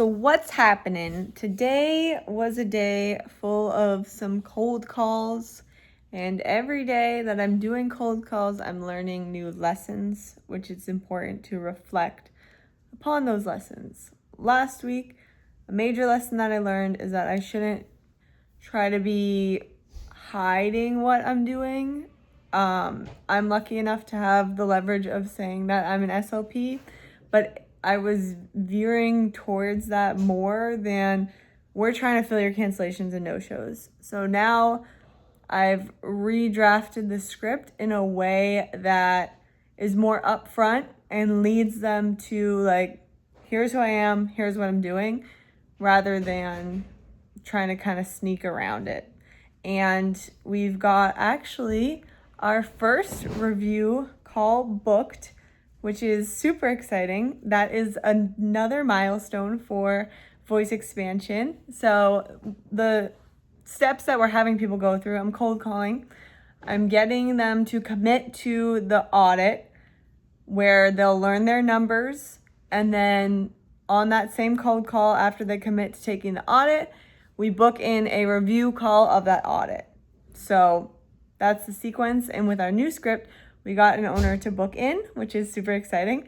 So what's happening? Today was a day full of some cold calls, and every day that I'm doing cold calls, I'm learning new lessons, which is important to reflect upon those lessons. Last week, a major lesson that I learned is that I shouldn't try to be hiding what I'm doing. I'm lucky enough to have the leverage of saying that I'm an SLP, but I was veering towards that more than we're trying to fill your cancellations and no-shows. So now I've redrafted the script in a way that is more upfront and leads them to like, here's who I am, here's what I'm doing, rather than trying to kind of sneak around it. And we've got actually our first review call booked, which is super exciting. That is another milestone for voice expansion. So the steps that we're having people go through, I'm cold calling. I'm getting them to commit to the audit where they'll learn their numbers, and then on that same cold call after they commit to taking the audit, we book in a review call of that audit. So that's the sequence. And with our new script, we got an owner to book in, which is super exciting.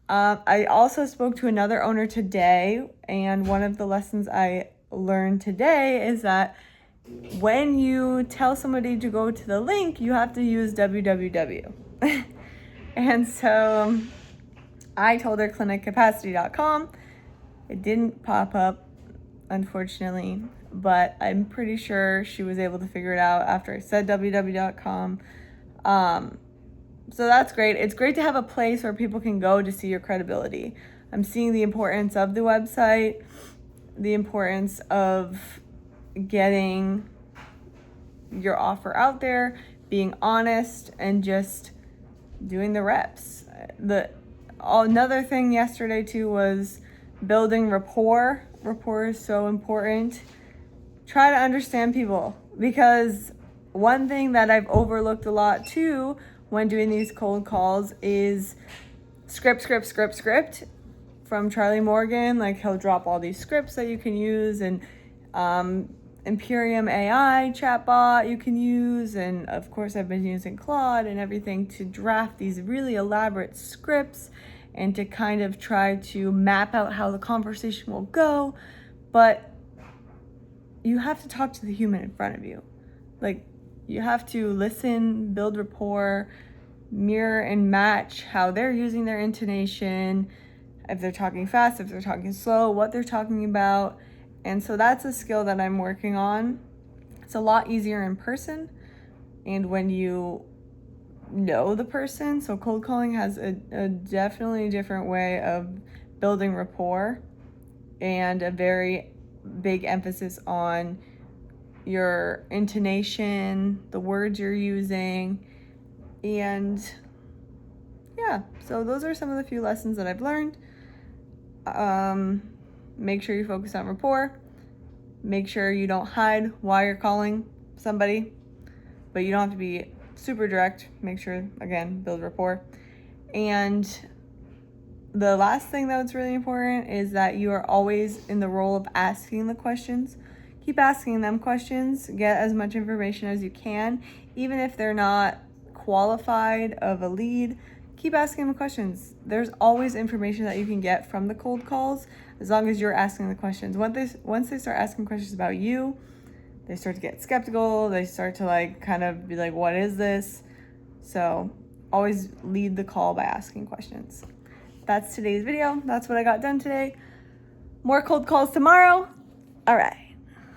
I also spoke to another owner today, and one of the lessons I learned today is that when you tell somebody to go to the link, you have to use www. And so I told her cliniccapacity.com. It didn't pop up, unfortunately, but I'm pretty sure she was able to figure it out after I said www.com. So that's great. It's great to have a place where people can go to see your credibility. I'm seeing the importance of the website, the importance of getting your offer out there, being honest, and just doing the reps. Another thing yesterday too was building rapport. Rapport is so important. Try to understand people, because one thing that I've overlooked a lot too when doing these cold calls is script from Charlie Morgan. Like, he'll drop all these scripts that you can use, and Imperium AI chatbot you can use, and of course I've been using Claude and everything to draft these really elaborate scripts and to kind of try to map out how the conversation will go. But you have to talk to the human in front of you. Like, you have to listen, build rapport, mirror and match how they're using their intonation, if they're talking fast, if they're talking slow, what they're talking about. And so that's a skill that I'm working on. It's a lot easier in person and when you know the person. So cold calling has a definitely different way of building rapport, and a very big emphasis on your intonation, the words you're using. And yeah, so those are some of the few lessons that I've learned. Make sure you focus on rapport. Make sure you don't hide why you're calling somebody, but you don't have to be super direct. Make sure, again, build rapport. And the last thing that's really important is that you are always in the role of asking the questions. Keep asking them questions. Get as much information as you can, even if they're not qualified of a lead. Keep asking them questions. There's always information that you can get from the cold calls as long as you're asking the questions. Once they start asking questions about you, they start to get skeptical. They start to like kind of be like, what is this? So always lead the call by asking questions. That's today's video. That's what I got done today. More cold calls tomorrow. All right.